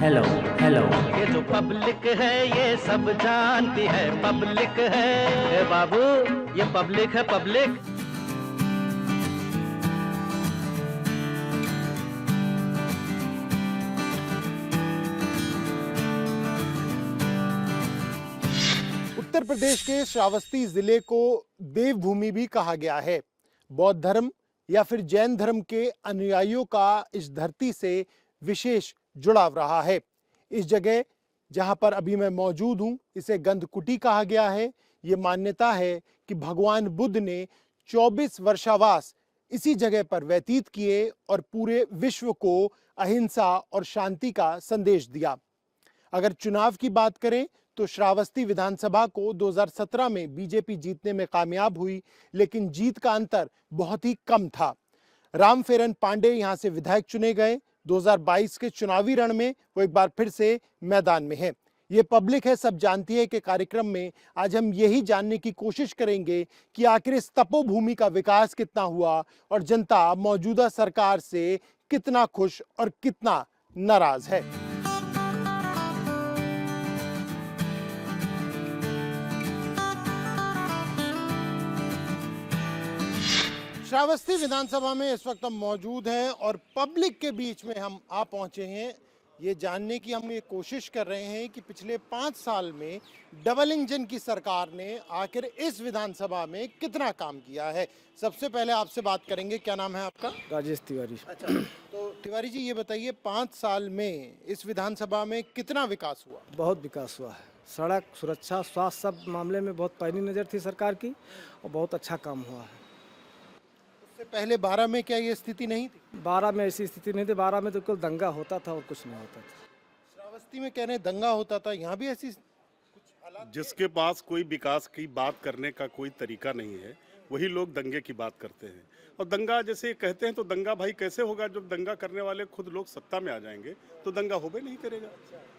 Hello hello. ये जो public है ये सब जानती है, पब्लिक है ए बाबू, ये पब्लिक है पब्लिक। उत्तर प्रदेश के श्रावस्ती जिले को देवभूमि भी कहा गया है। बौद्ध धर्म या फिर जैन धर्म के अनुयायियों का इस धरती से विशेष जुड़ाव रहा है। इस जगह जहां पर अभी मैं मौजूद हूं, इसे गंधकुटी कहा गया है। ये मान्यता है कि भगवान बुद्ध ने 24 वर्षावास इसी जगह पर व्यतीत किए और पूरे विश्व को अहिंसा और शांति का संदेश दिया। अगर चुनाव की बात करें तो श्रावस्ती विधानसभा को 2017 में बीजेपी जीतने में कामयाब हुई, लेकिन जीत का अंतर बहुत ही कम था। रामफेरन पांडे यहां से विधायक चुने गए। 2022 के चुनावी रण में वो एक बार फिर से मैदान में है। ये पब्लिक है, सब जानती है कि कार्यक्रम में आज हम यही जानने की कोशिश करेंगे कि आखिर इस तपोभूमि का विकास कितना हुआ और जनता मौजूदा सरकार से कितना खुश और कितना नाराज है। श्रावस्ती विधानसभा में इस वक्त हम मौजूद हैं और पब्लिक के बीच में हम आ पहुंचे हैं। ये जानने की हम ये कोशिश कर रहे हैं कि पिछले 5 साल में डबल इंजन की सरकार ने आखिर इस विधानसभा में कितना काम किया है। सबसे पहले आपसे बात करेंगे, क्या नाम है आपका? राजेश तिवारी। अच्छा, तो तिवारी जी ये बताइए, 5 साल में इस विधानसभा में कितना विकास हुआ? बहुत विकास हुआ है। सड़क, सुरक्षा, स्वास्थ्य सब मामले में बहुत पैनी नज़र थी सरकार की और बहुत अच्छा काम हुआ है। उससे पहले 12 में क्या ये स्थिति नहीं थी? 12 में ऐसी स्थिति नहीं थी। 12 में तो केवल दंगा होता था और कुछ नहीं होता था। श्रावस्ती में कह रहे हैं दंगा होता था, यहाँ भी ऐसी कुछ हालात? जिसके पास कोई विकास की बात करने का कोई तरीका नहीं है, वही लोग दंगे की बात करते हैं। और दंगा जैसे कहते हैं तो दंगा भाई कैसे होगा? जब दंगा करने वाले खुद लोग सत्ता में आ जाएंगे तो दंगा होबे नहीं करेगा।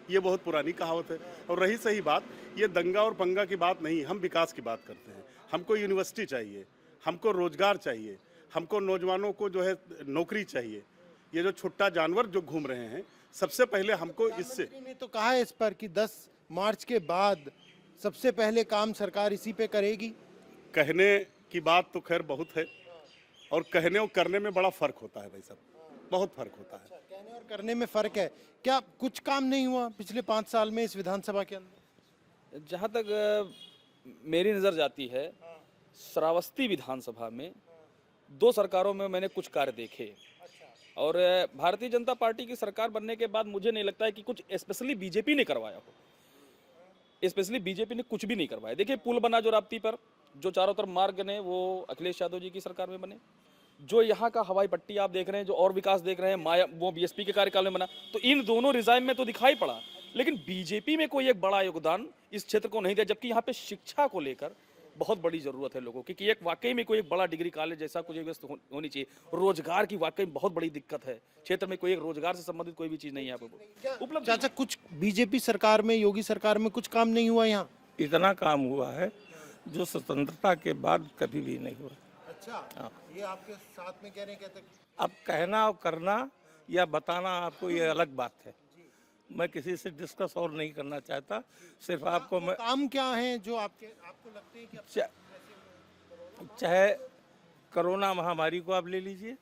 ये बहुत पुरानी कहावत है। और रही सही बात, ये दंगा और पंगा की बात नहीं, हम विकास की बात करते हैं। हमको यूनिवर्सिटी चाहिए, हमको रोजगार चाहिए, हमको नौजवानों को जो है नौकरी चाहिए। ये जो छुट्टा जानवर जो घूम रहे हैं, सबसे पहले हमको इससे प्रधानमंत्री ने तो कहा है इस पर कि 10 मार्च के बाद सबसे पहले काम सरकार इसी पे करेगी। कहने की बात तो खैर बहुत है और कहने और करने में बड़ा फर्क होता है भाई साहब, बहुत फर्क होता है। कहने और करने में फर्क है। क्या कुछ काम नहीं हुआ पिछले 5 साल में इस विधानसभा के अंदर? जहाँ तक मेरी नज़र जाती है, श्रावस्ती विधानसभा में 2 सरकारों में मैंने कुछ कार्य देखे और भारतीय जनता पार्टी की सरकार बनने के बाद मुझे नहीं लगता है कि कुछ स्पेशली बीजेपी ने करवाया हो। स्पेशली बीजेपी ने कुछ भी नहीं करवाया। देखिए, पुल बना जो राप्ती पर, जो चारों तरफ मार्ग ने, वो अखिलेश यादव जी की सरकार में बने। जो यहाँ का हवाई पट्टी आप देख रहे हैं, जो और विकास देख रहे हैं, माया वो बीएसपी के कार्यकाल में बना। तो इन दोनों रिजाइम में तो दिखाई पड़ा, लेकिन बीजेपी में कोई एक बड़ा योगदान इस क्षेत्र को नहीं दिया। जबकि यहाँ पे शिक्षा को लेकर बहुत बड़ी जरूरत है लोगों की कि एक वाकई में कोई एक बड़ा डिग्री कॉलेज जैसा कुछ व्यवस्था होनी चाहिए। रोजगार की वाकई बहुत बड़ी दिक्कत है क्षेत्र में, कोई एक रोजगार से संबंधित कोई भी चीज नहीं है उपलब्ध। चाचा, कुछ बीजेपी सरकार में, योगी सरकार में कुछ काम नहीं हुआ यहाँ? इतना काम हुआ है जो स्वतंत्रता के बाद कभी भी नहीं हुआ। अच्छा, ये आपके साथ में कह रहे हैं, कहते अब कहना और करना या बताना आपको ये अलग बात है। मैं किसी से डिस्कस और नहीं करना चाहता, सिर्फ आपको मैं काम क्या है जो आपको लगते हैं कि चाहे कोरोना महामारी को आप ले लीजिए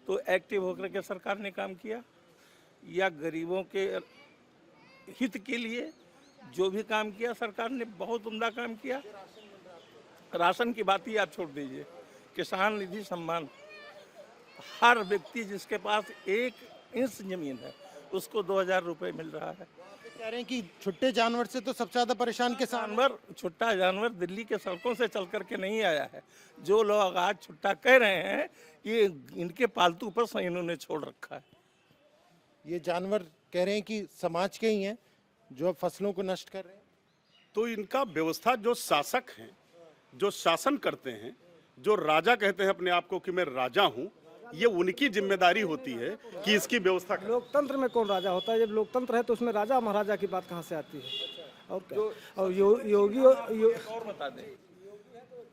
तो एक्टिव होकर के सरकार ने काम किया, या गरीबों के हित के लिए जो भी काम किया सरकार ने बहुत उम्दा काम किया। राशन की बात ही आप छोड़ दीजिए, किसान निधि सम्मान, हर व्यक्ति जिसके पास 1 इंच जमीन है उसको 2000 रुपये मिल रहा है। कह रहे हैं कि छुट्टे जानवर से तो सबसे ज्यादा परेशान किसान। छुट्टा जानवर दिल्ली के सड़कों से चल करके नहीं आया है। जो लोग आज छुट्टा कह रहे हैं, ये इनके पालतू पर से इन्होंने छोड़ रखा है। ये जानवर कह रहे हैं कि समाज के ही हैं जो फसलों को नष्ट कर रहे हैं। तो इनका व्यवस्था, जो शासक हैं, जो शासन करते हैं, जो राजा कहते हैं अपने आप को कि मैं राजा हूं, ये उनकी जिम्मेदारी होती है कि इसकी व्यवस्था करें। लोकतंत्र में कौन राजा होता है? जब लोकतंत्र है तो उसमें राजा महाराजा की बात कहाँ से आती है? और क्या? और योगी और बता दें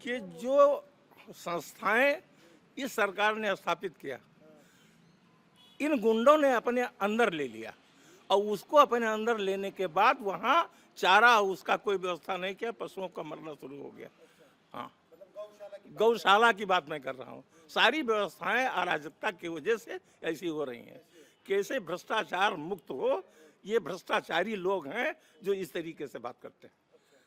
कि जो संस्थाएं इस सरकार ने स्थापित किया, इन गुंडों ने अपने अंदर ले लिया और उसको अपने अंदर लेने के बाद वहाँ चारा उसका कोई व्यवस्था नहीं किया, पशुओं का मरना शुरू हो गया। हाँ, गौशाला की बात मैं कर रहा हूँ। सारी व्यवस्थाएं अराजकता की वजह से ऐसी हो रही हैं। कैसे भ्रष्टाचार मुक्त हो, ये भ्रष्टाचारी लोग हैं जो इस तरीके से बात करते हैं।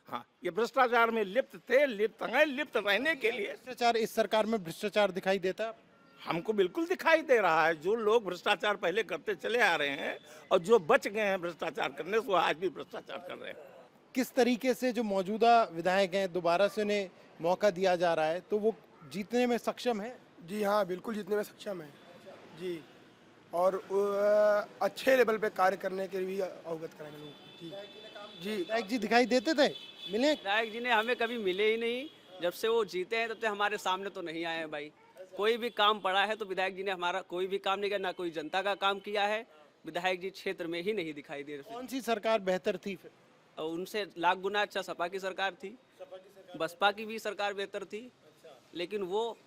हाँ, ये भ्रष्टाचार में लिप्त थे, लिप्त हैं, लिप्त रहने के लिए। भ्रष्टाचार, इस सरकार में भ्रष्टाचार दिखाई देता है? हमको बिल्कुल दिखाई दे रहा है। जो लोग भ्रष्टाचार पहले करते चले आ रहे हैं और जो बच गए हैं भ्रष्टाचार करने से, वो आज भी भ्रष्टाचार कर रहे हैं। किस तरीके से जो मौजूदा विधायक हैं दोबारा से उन्हें मौका दिया जा रहा है, तो वो जीतने में सक्षम है? जी हाँ, बिल्कुल जीतने में सक्षम है जी। और अच्छे लेवल पे कार्य करने के लिए भी अवगत कराएंगे लोगों को। जी विधायक जी दिखाई देते थे, मिले? विधायक जी ने हमें कभी मिले ही नहीं। जब से वो जीते हैं तब से हमारे सामने तो नहीं आए हैं भाई। कोई भी काम पड़ा है तो विधायक जी ने हमारा कोई भी काम नहीं किया, ना कोई जनता का काम किया है। विधायक जी क्षेत्र में ही नहीं दिखाई दे रहे। कौन सी सरकार बेहतर थी फिर? और उनसे लाख गुना अच्छा सपा की सरकार थी, बसपा की भी सरकार बेहतर थी, लेकिन वो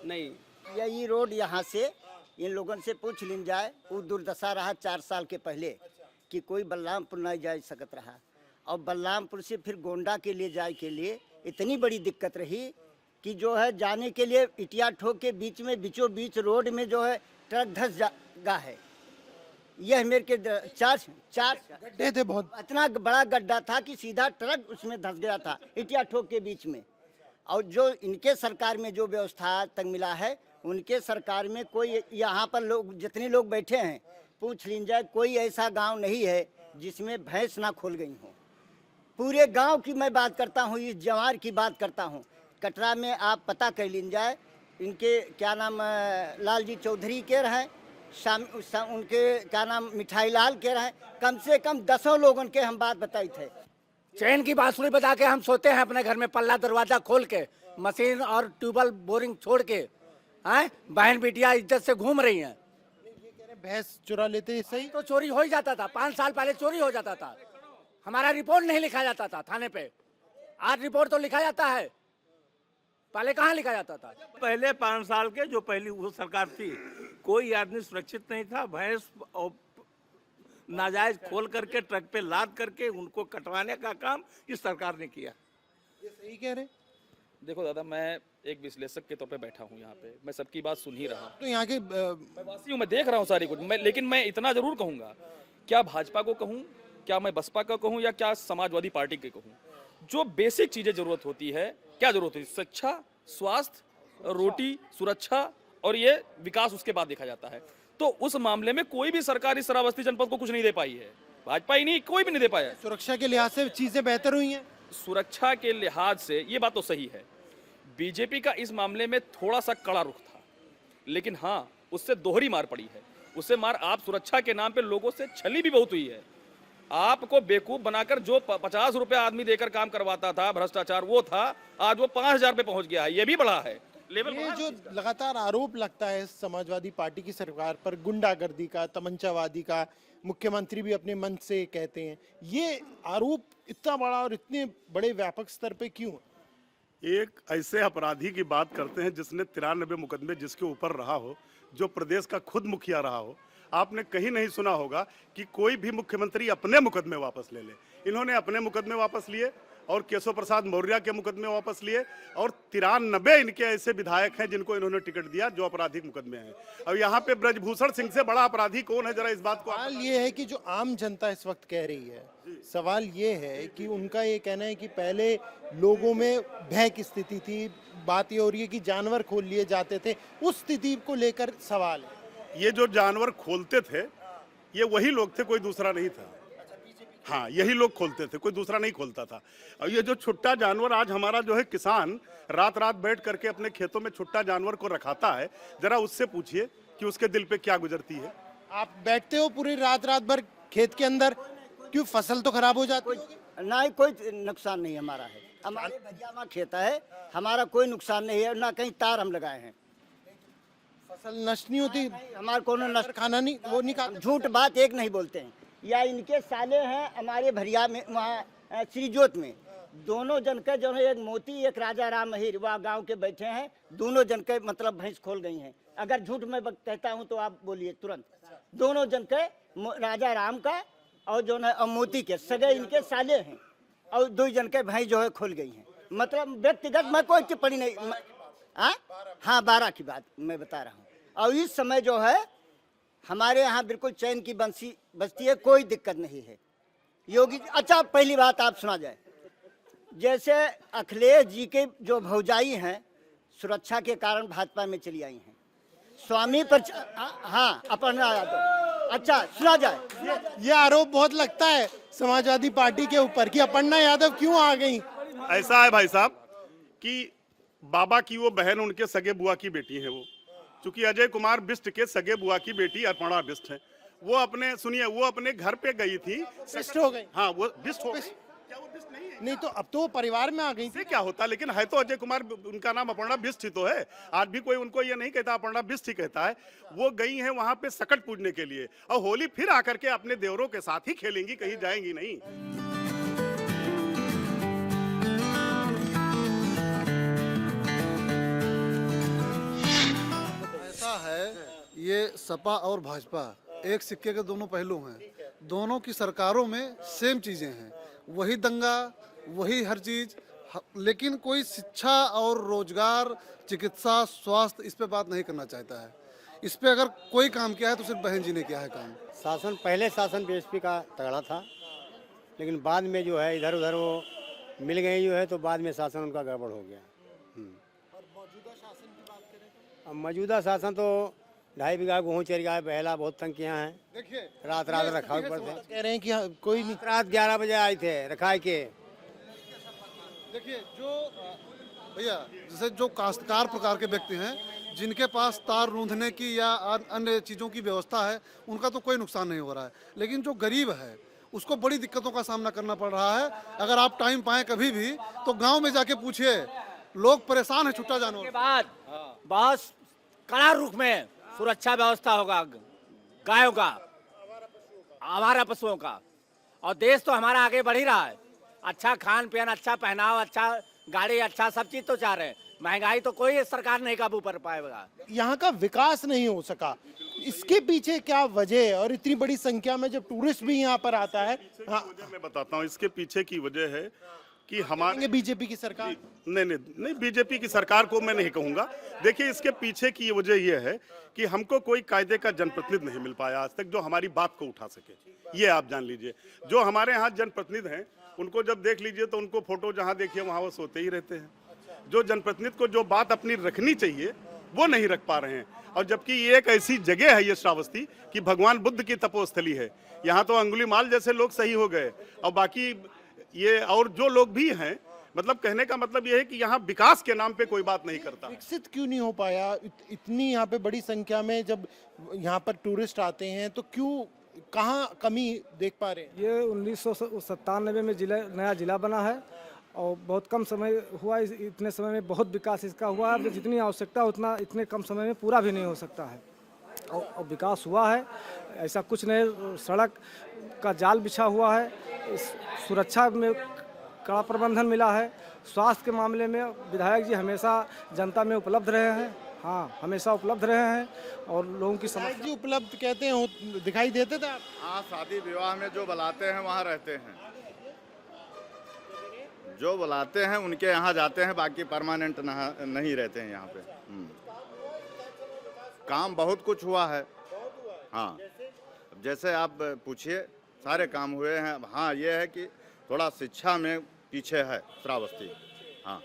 नहीं। यही रोड यहाँ से इन लोगों से पूछ लिन जाए, वो दुर्दशा रहा 4 साल के पहले कि कोई बलरामपुर नहीं जा सकत रहा, और बलरामपुर से फिर गोंडा के लिए जाए के लिए इतनी बड़ी दिक्कत रही कि जो है जाने के लिए इटिया ठोक के बीच में बीचों बीच रोड में जो है ट्रक धस जागा है। यह मेरे के चार गड्ढे थे बहुत। इतना बड़ा गड्ढा था कि सीधा ट्रक उसमें धस गया था इटिया ठोक के बीच में। और जो इनके सरकार में जो व्यवस्था तक मिला है, उनके सरकार में कोई, यहाँ पर लोग जितने लोग बैठे हैं पूछ लीन जाए, कोई ऐसा गांव नहीं है जिसमें भैंस ना खोल गई हो। पूरे गांव की मैं बात करता हूँ, इस जवार की बात करता हूँ। कटरा में आप पता कर लीन जाए, इनके क्या नाम लालजी चौधरी के रहे, उनके क्या नाम मिठाई लाल के रहे, कम से कम 10 लोगों के हम बात बताई थे। चैन की बांसुरी बजा के हम सोते हैं अपने घर में, पल्ला दरवाजा खोल के, मशीन और ट्यूबवेल बोरिंग छोड़ के। हैं, बहन बेटियां इज्जत से घूम रही हैं। ये कह रहे भैंस चुरा लेते, सही? तो चोरी हो ही जाता था, 5 साल पहले चोरी हो जाता था। हमारा रिपोर्ट नहीं लिखा जाता था थाने पे। आज रिपोर्ट तो लिखा जाता है, पहले कहाँ लिखा जाता था? पहले 5 साल के जो पहली वो सरकार थी, कोई आदमी सुरक्षित नहीं था। भैंस और नाजायज खोल करके ट्रक पे लाद करके उनको कटवाने का काम इस सरकार ने किया। ये सही कह रहे? देखो दादा, मैं एक विश्लेषक के तौर पे बैठा हूँ यहाँ पे, मैं सबकी बात सुन ही रहा हूँ। तो यहाँ के मैं वासी हूँ, मैं देख रहा हूँ सारी कुछ। लेकिन मैं इतना जरूर कहूँगा, क्या भाजपा को कहूँ, क्या मैं बसपा का कहूँ, या क्या समाजवादी पार्टी के कहूँ, जो बेसिक चीजें जरूरत होती है, क्या जरूरत होती है? शिक्षा, स्वास्थ्य, रोटी, सुरक्षा और ये विकास, उसके बाद देखा जाता है। तो उस मामले में कोई भी सरकार इस श्रावस्ती जनपद को कुछ नहीं दे पाई है। भाजपा ही नहीं, कोई भी नहीं दे पाया। सुरक्षा के लिहाज से चीजें बेहतर हुई हैं? सुरक्षा के लिहाज से ये बात तो सही है। बीजेपी का इस मामले में थोड़ा सा कड़ा रुख था, लेकिन हाँ, उससे दोहरी मार पड़ी है। उससे मार, आप सुरक्षा के नाम पे लोगों से छली भी बहुत हुई है। आपको बेवकूफ बनाकर जो 50 रुपया आदमी देकर काम करवाता था, भ्रष्टाचार वो था, आज वो 5000 पे पहुंच गया है। ये भी बढ़ा है लेवल। ये जो लगातार आरोप लगता है समाजवादी पार्टी की सरकार पर, गुंडागर्दी का, तमंचावादी का, मुख्यमंत्री भी अपने मन से कहते हैं, ये आरोप इतना बड़ा और इतने बड़े व्यापक स्तर पे क्यों? एक ऐसे अपराधी की बात करते हैं जिसने 93 मुकदमे जिसके ऊपर रहा हो, जो प्रदेश का खुद मुखिया रहा हो। आपने कहीं नहीं सुना होगा कि कोई भी मुख्यमंत्री अपने मुकदमे वापस ले ले। इन्होंने अपने मुकदमे वापस लिए और केशव प्रसाद मौर्य के मुकदमे वापस लिए, और 93 इनके ऐसे विधायक हैं जिनको इन्होंने टिकट दिया जो आपराधिक मुकदमे हैं। अब यहाँ पे ब्रजभूषण सिंह से बड़ा अपराधी कौन है, जरा इस बात को। सवाल ये है कि जो आम जनता इस वक्त कह रही है, सवाल ये है कि उनका ये कहना है कि पहले लोगों में भय की स्थिति थी, बात ये हो रही है कि जानवर खोल लिए जाते थे, उस स्थिति को लेकर सवाल है। ये जो जानवर खोलते थे, ये वही लोग थे, कोई दूसरा नहीं था। हाँ, यही लोग खोलते थे, कोई दूसरा नहीं खोलता था। और ये जो छुट्टा जानवर आज हमारा जो है किसान रात रात बैठ करके अपने खेतों में छुट्टा जानवर को रखाता है, जरा उससे पूछिए कि उसके दिल पे क्या गुजरती है। आप बैठते हो पूरी रात भर खेत के अंदर, क्यों? फसल तो खराब हो जाती है। नहीं, कोई नुकसान नहीं हमारा है। हमारे भजिया में खेत है, हमारा कोई नुकसान नहीं है, ना कहीं तार हम लगाए हैं। फसल नष्ट नहीं होती? हमारे को नष्ट खाना नहीं, वो नहीं खाता। झूठ बात एक नहीं बोलते हैं। या इनके साले हैं हमारे भरिया में, वहाँ श्रीजोत में, दोनों जन के जो है, एक मोती एक राजा राम महिर, वहाँ गांव के बैठे हैं, दोनों जन के मतलब भैंस खोल गई हैं। अगर झूठ मैं कहता हूँ तो आप बोलिए तुरंत। दोनों जन के राजा राम का और जो है मोती के सगे इनके साले हैं, और 2 जन के भाई जो है खुल गई हैं। मतलब व्यक्तिगत मैं कोई टिप्पणी नहीं, हाँ 12 की बात मैं बता रहा हूँ। और इस समय जो है हमारे यहाँ बिल्कुल चैन की बंसी बजती है, कोई दिक्कत नहीं है। योगी अच्छा, पहली बात आप सुना जाए, जैसे अखिलेश जी के जो भौजाई हैं सुरक्षा के कारण भाजपा में चली आई हैं, स्वामी पर हाँ अपर्णा यादव। अच्छा सुना जाए, ये आरोप बहुत लगता है समाजवादी पार्टी के ऊपर कि अपर्णा यादव क्यों आ गई। ऐसा है भाई साहब कि बाबा की वो बहन उनके सगे बुआ की बेटी है। वो चूंकि अजय कुमार बिष्ट के सगे बुआ की बेटी अर्पणा बिष्ट है, वो अपने सुनिए वो अपने घर पे गई थी, बिष्ट हो गई। हाँ वो बिष्ट हो गई। क्या वो बिष्ट नहीं है? नहीं तो अब तो वो परिवार में आ गई से क्या होता, लेकिन है तो अजय कुमार, उनका नाम अपर्णा बिष्ट ही तो है। आज भी कोई उनको ये नहीं कहता, अपर्णा बिष्ट ही कहता है। वो गई हैं वहां पे सकट पूजने के लिए, और होली फिर आकर के अपने देवरों के साथ ही खेलेंगी, कहीं जाएंगी नहीं। ऐसा है, ये सपा और भाजपा एक सिक्के के दोनों पहलू हैं। दोनों की सरकारों में सेम चीजें हैं, वही दंगा, वही हर चीज, लेकिन कोई शिक्षा और रोजगार, चिकित्सा, स्वास्थ्य इस पे बात नहीं करना चाहता है। इस पे अगर कोई काम किया है तो सिर्फ बहन जी ने किया है काम। शासन पहले शासन बीएसपी का तगड़ा था, लेकिन बाद में जो है इधर उधर वो मिल गई जो है, तो बाद में शासन उनका गड़बड़ हो गया। और मौजूदा शासन की बात करें अब मौजूदा शासन तो 2.5 बीघा गेहूँ चल गया है, बहला बहुत तंग किया है। देखिए रात रात रखा पड़ते, कह रहे हैं कि कोई नहीं। रात 11 बजे आए थे रखाई के। देखिए जो भैया जैसे जो काश्तकार प्रकार के व्यक्ति हैं, जिनके पास तार रूंधने की या अन्य चीज़ों की व्यवस्था है, उनका तो कोई नुकसान नहीं हो रहा है। लेकिन जो गरीब है उसको बड़ी दिक्कतों का सामना करना पड़ रहा है। अगर आप टाइम पाएं कभी भी तो गांव में जाके पूछिए, लोग परेशान है छुट्टा जानवर के बाद बहुत कड़ा रुख में सुरक्षा व्यवस्था होगा गायों का, आवारा पशुओं का, और देश तो हमारा आगे बढ़ ही रहा है। अच्छा खान पीन, अच्छा पहनाव, अच्छा गाड़ी, अच्छा सब चीज तो चाह रहे हैं। महंगाई तो कोई सरकार नहीं काबू कर पाएगा। यहाँ का विकास नहीं हो सका, इसके पीछे क्या वजह है? और इतनी बड़ी संख्या में जब टूरिस्ट भी यहाँ पर आता है, हाँ मैं बताता हूँ इसके पीछे की वजह है कि हमारे बीजेपी की सरकार नहीं बीजेपी की सरकार को मैं नहीं कहूंगा। देखिए इसके पीछे की वजह यह है कि हमको कोई कायदे का जनप्रतिनिधि नहीं मिल पाया आज तक जो हमारी बात को उठा सके। ये आप जान लीजिए, जो हमारे यहाँ जनप्रतिनिधि हैं उनको जब देख लीजिए तो उनको फोटो जहाँ देखिए वहाँ वो सोते ही रहते हैं। जो जनप्रतिनिधि को जो बात अपनी रखनी चाहिए वो नहीं रख पा रहे हैं। और जबकि ये एक ऐसी जगह है ये श्रावस्ती कि भगवान बुद्ध की तपोस्थली है। यहाँ तो अंगुलीमाल जैसे लोग सही हो गए, और बाकी ये और जो लोग भी हैं, मतलब कहने का मतलब ये है कि यहाँ विकास के नाम पे कोई बात नहीं करता। विकसित क्यों नहीं हो पाया? इतनी यहाँ पे बड़ी संख्या में जब यहाँ पर टूरिस्ट आते हैं तो क्यों, कहाँ कमी देख पा रहे हैं? ये 1997 में नया जिला बना है और बहुत कम समय हुआ। इतने समय में बहुत विकास इसका हुआ है, जितनी आवश्यकता उतना इतने कम समय में पूरा भी नहीं हो सकता है। और विकास हुआ है ऐसा कुछ नहीं। सड़क का जाल बिछा हुआ है, सुरक्षा में कड़ा प्रबंधन मिला है, स्वास्थ्य के मामले में विधायक जी हमेशा जनता में उपलब्ध रहे हैं। हाँ, हमेशा उपलब्ध रहे हैं और लोगों की समस्या जी उपलब्ध कहते हैं, दिखाई देते थे आप? हाँ, शादी विवाह में जो बुलाते हैं वहाँ रहते हैं, जो बुलाते हैं उनके यहाँ जाते हैं, बाकी परमानेंट नहीं रहते हैं यहाँ पे। काम बहुत कुछ हुआ है। हाँ, जैसे आप पूछिए, सारे काम हुए हैं। हाँ, ये है कि थोड़ा शिक्षा में पीछे है श्रावस्ती। हाँ,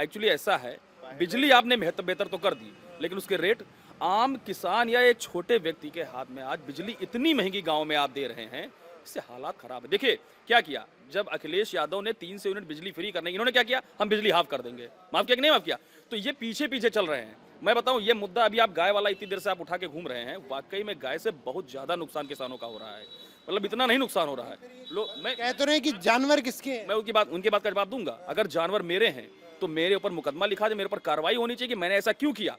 एक्चुअली ऐसा है, बिजली आपने बेहतर तो कर दी, लेकिन उसके रेट आम किसान या एक छोटे व्यक्ति के हाथ में आज बिजली इतनी महंगी गांव में आप दे रहे हैं, इससे हालात खराब है। देखिए क्या किया, जब अखिलेश यादव ने 300 यूनिट बिजली फ्री करने, इन्होंने क्या किया, हम बिजली हाफ कर देंगे। माफ किया कि नहीं माफ किया? तो ये पीछे पीछे चल रहे हैं। मैं बताऊं, ये मुद्दा अभी आप गाय वाला इतनी देर से आप उठा के घूम रहे हैं, वाकई में गाय से बहुत ज्यादा नुकसान किसानों का हो रहा है। मतलब इतना नहीं नुकसान हो रहा है। मैं कह तो रहे हैं कि जानवर किसके हैं? मैं उनकी बात का जवाब दूंगा। अगर जानवर मेरे हैं तो मेरे ऊपर मुकदमा लिखा जाए, मेरे ऊपर कार्रवाई होनी चाहिए कि मैंने ऐसा क्यों किया,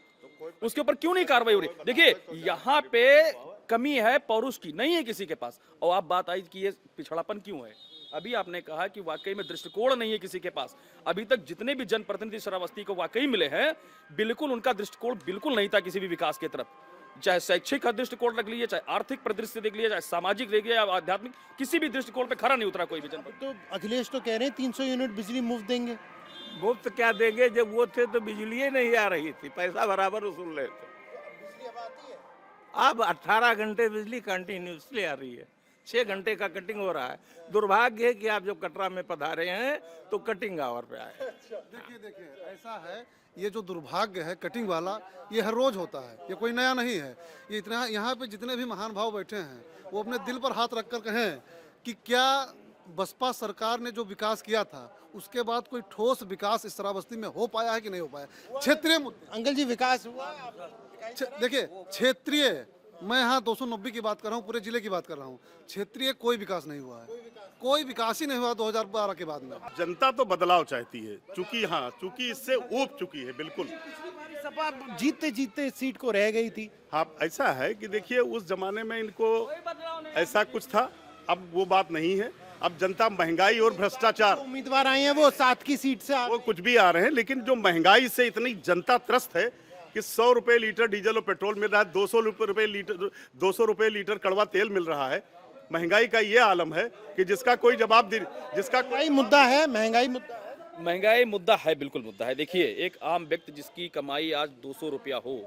उसके ऊपर क्यों नहीं कार्रवाई हो रही। देखिए यहाँ पे कमी है पौरुष की, नहीं है किसी के पास। और आप बात आई कि ये पिछड़ापन क्यों है, अभी आपने कहा कि वाकई में दृष्टिकोण नहीं है किसी के पास। अभी तक जितने भी जनप्रतिनिधि श्रावस्ती को वाकई मिले हैं, बिल्कुल उनका दृष्टिकोण बिल्कुल नहीं था किसी भी विकास की तरफ। चाहे शैक्षिक दृष्टिकोण रख लीजिए, चाहे आर्थिक परिदृश्य देख लीजिए, चाहे सामाजिक देख लीजिए, या आध्यात्मिक, किसी भी दृष्टिकोण पे खरा नहीं उतरा कोई भी जनपद। तो अखिलेश तो कह रहे हैं 300 यूनिट बिजली मुफ्त देंगे। मुफ्त क्या देंगे, जब वो थे तो बिजली ही नहीं आ रही थी, पैसा बराबर वसूल रहे थे। अब 18 घंटे बिजली कंटिन्यूसली आ रही है, 6 घंटे का कटिंग हो रहा है। दुर्भाग्य है कि आप जब कटरा में पधारे हैं तो कटिंग आवर पे आए। देखिए ऐसा है, ये जो दुर्भाग्य है कटिंग वाला, ये हर रोज होता है, ये कोई नया नहीं है। ये इतना, यहाँ पे जितने भी महान भाव बैठे हैं वो अपने दिल पर हाथ रखकर कहें कि क्या बसपा सरकार ने जो विकास किया था उसके बाद कोई ठोस विकास इस श्रावस्ती में हो पाया है कि नहीं हो पाया। क्षेत्रीय मुद्दे, अंकल जी विकास हुआ? देखिए क्षेत्रीय, मैं यहाँ 290 की बात कर रहा हूँ, पूरे जिले की बात कर रहा हूँ। क्षेत्रीय कोई विकास नहीं हुआ है, कोई विकास ही नहीं हुआ 2012 के बाद में। जनता तो बदलाव चाहती है, चूंकि इससे ऊब चुकी है बिल्कुल। सपा जीतते जीतते सीट को रह गई थी। हाँ, ऐसा है कि देखिए उस जमाने में इनको ऐसा कुछ था, अब वो बात नहीं है। अब जनता महंगाई और भ्रष्टाचार, उम्मीदवार आए हैं वो 7 की सीट से, वो कुछ भी आ रहे हैं, लेकिन जो महंगाई से इतनी जनता त्रस्त है कि 100 रुपए लीटर डीजल और पेट्रोल मिल रहा है, 200 रुपए लीटर कड़वा तेल मिल रहा है। महंगाई का ये आलम है कि जिसका कोई जवाब दे, जिसका कोई मुद्दा है, महंगाई मुद्दा है। महंगाई मुद्दा है, बिल्कुल मुद्दा है। देखिए एक आम व्यक्ति जिसकी कमाई आज 200 रुपया हो,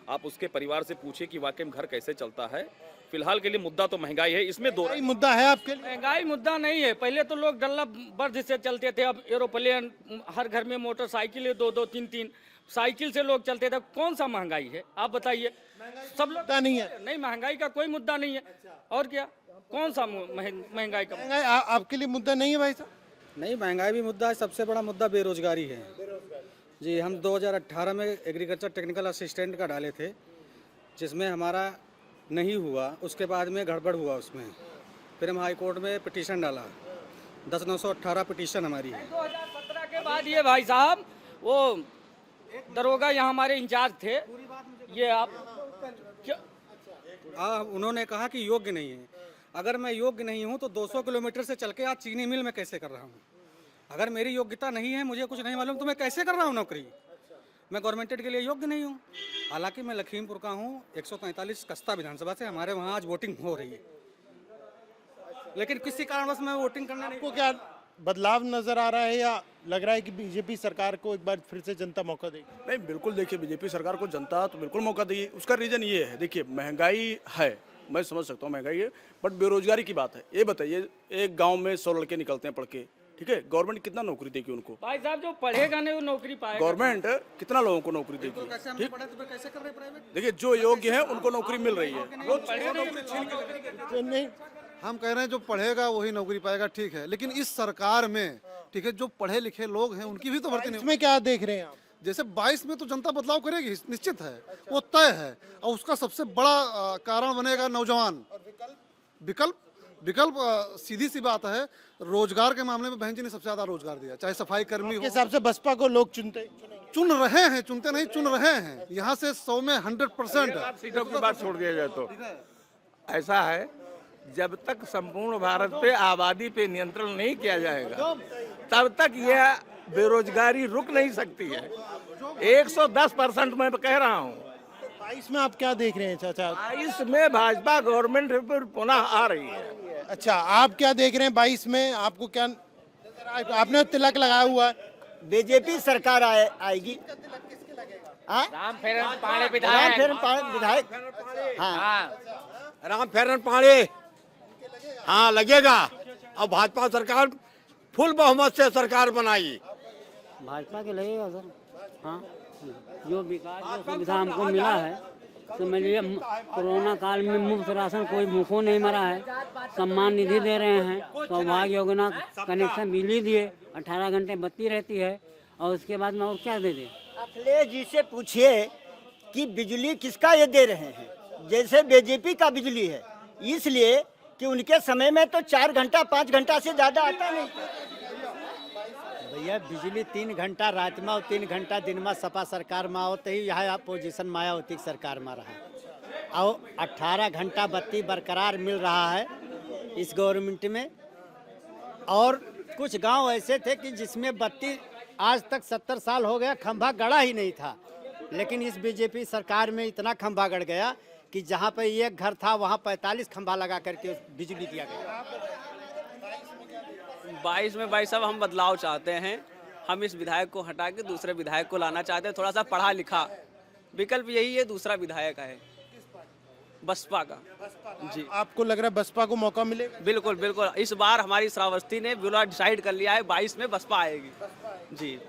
आप उसके परिवार से पूछिए कि वाकई में घर कैसे चलता है। फिलहाल के लिए मुद्दा तो महंगाई है, इसमें दो मुद्दा है आपके लिए। महंगाई मुद्दा नहीं है। पहले तो लोग डल्लब बर्द से चलते थे, अब एरोप्लेन, हर घर में मोटरसाइकिल 2-2, 3-3 साइकिल से लोग चलते थे। कौन सा महंगाई है आप बताइए? सब लोग नहीं है, नहीं, महंगाई का कोई मुद्दा नहीं है। और क्या, कौन सा महंगाई का आपके लिए मुद्दा नहीं है भाई साहब? नहीं, महंगाई भी मुद्दा है, सबसे बड़ा मुद्दा बेरोजगारी है जी। हम 2018 में एग्रीकल्चर टेक्निकल असिस्टेंट का डाले थे, जिसमें हमारा नहीं हुआ, उसके बाद में गड़बड़ हुआ उसमें। फिर हम हाई कोर्ट में पिटीशन डाला, 10,918 पिटीशन हमारी है। 2017 के बाद ये भाई साहब, वो दरोगा यहाँ हमारे इंचार्ज थे, ये आप उन्होंने कहा कि योग्य नहीं है। अगर मैं योग्य नहीं हूँ तो 200 किलोमीटर से चल के आज चीनी मिल में कैसे कर रहा हूँ? अगर मेरी योग्यता नहीं है, मुझे कुछ नहीं मालूम, तो मैं कैसे कर रहा हूँ नौकरी? मैं गवर्नमेंट के लिए योग्य नहीं हूँ। हालांकि मैं लखीमपुर का हूँ, 143 कस्ता विधानसभा से हमारे वहाँ आज वोटिंग हो रही है, लेकिन किसी कारणवश मैं वोटिंग करने नहीं। आपको क्या बदलाव नजर आ रहा है, या लग रहा है कि बीजेपी सरकार को एक बार फिर से जनता मौका देगी? नहीं, बिल्कुल देखिए, बीजेपी सरकार को जनता तो बिल्कुल मौका देगी। उसका रीज़न ये है, देखिए महंगाई है, मैं समझ सकता हूँ महंगाई है, बट बेरोजगारी की बात है। ये बताइए, एक गांव में 100 लड़के निकलते हैं पढ़ के, ठीक है, गवर्नमेंट कितना नौकरी देगी उनको? भाई साहब जो पढ़ेगा नहीं वो नौकरी पाएगा। गवर्नमेंट कितना लोगों को नौकरी देगी? देखिए जो योग्य है उनको नौकरी मिल रही है। नहीं, हम कह रहे हैं जो पढ़ेगा वही नौकरी पाएगा, ठीक है, लेकिन इस सरकार में, ठीक है, जो पढ़े लिखे लोग हैं उनकी भी तो भर्ती नहीं। इसमें क्या देख रहे हैं आप? जैसे 22 में तो जनता बदलाव करेगी, निश्चित है, वो तय है, और उसका सबसे बड़ा कारण बनेगा नौजवान। विकल्प सीधी सी बात है, रोजगार के मामले में बहन जी ने सबसे ज्यादा रोजगार दिया, चाहे सफाई कर्मी हो। हिसाब से बसपा को लोग चुनते चुन रहे हैं, चुनते नहीं, चुन रहे हैं। यहाँ से 100 में 100%। सीटों की बात छोड़ दिया जाए तो ऐसा है, जब तक संपूर्ण भारत पे आबादी पे नियंत्रण नहीं किया जाएगा तब तक यह बेरोजगारी रुक नहीं सकती है। 110% मैं कह रहा हूँ। 22 में आप क्या देख रहे हैं चाचा? 22 में भाजपा गवर्नमेंट पर पुनः आ रही है। अच्छा, आप क्या देख रहे हैं 22 में? आपको क्या, आपने तिलक लगाया हुआ है? बीजेपी सरकार आएगी। रामफेरन पाड़े विधायक, हाँ, रामफेरन पाड़े, हाँ लगेगा। अब भाजपा सरकार फुल बहुमत से सरकार बनाई, भाजपा के लगेगा सर। हाँ, जो विकास जो सुविधा हमको मिला है, समझिए कोरोना काल में मुफ्त राशन कोई भूखों नहीं मरा है, सम्मान निधि दे रहे हैं, सौभाग्य योजना कनेक्शन बिजली दिए, 18 घंटे बत्ती रहती है, और उसके बाद में और क्या दे दे? अखिलेश जी से पूछिए कि बिजली किसका ये दे रहे हैं। जैसे बीजेपी का बिजली है, इसलिए कि उनके समय में तो 4 घंटा 5 घंटा से ज़्यादा आता नहीं। भैया बिजली 3 घंटा रात में और 3 घंटा दिन में सपा सरकार में होते ही यहाँ पोजीशन मायावती सरकार में रहा, और 18 घंटा बत्ती बरकरार मिल रहा है इस गवर्नमेंट में। और कुछ गांव ऐसे थे कि जिसमें बत्ती आज तक 70 साल हो गया खंभा गड़ा ही नहीं था, लेकिन इस बीजेपी सरकार में इतना खंभा गड़ गया कि जहां पर एक घर था वहां 45 खंभा लगा करके बिजली दिया गया। 22 में भाई साहब हम बदलाव चाहते हैं। हम इस विधायक को हटा के दूसरे विधायक को लाना चाहते हैं, थोड़ा सा पढ़ा लिखा। विकल्प यही है, दूसरा विधायक है बसपा का। जी, आपको लग रहा है बसपा को मौका मिलेगा? बिल्कुल बिल्कुल, इस बार हमारी श्रावस्ती ने बिल्कुल डिसाइड कर लिया है 22 में बसपा आएगी। जी,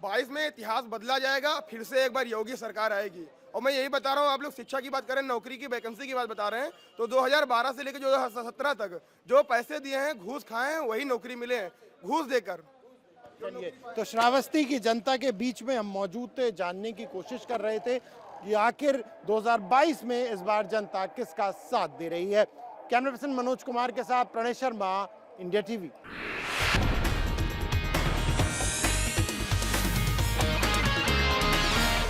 22 में इतिहास बदला जाएगा, फिर से एक बार योगी सरकार आएगी। और मैं यही बता रहा हूँ, आप लोग शिक्षा की बात करें, नौकरी की वैकेंसी की बात बता रहे हैं, तो 2012 से लेकर 2017 तक जो पैसे दिए हैं, घूस खाए हैं, वही नौकरी मिले हैं घूस देकर। तो श्रावस्ती की जनता के बीच में हम मौजूद थे, जानने की कोशिश कर रहे थे कि आखिर 2022 में इस बार जनता किसका साथ दे रही है। कैमरा पर्सन मनोज कुमार के साथ प्रणय शर्मा, इंडिया टीवी।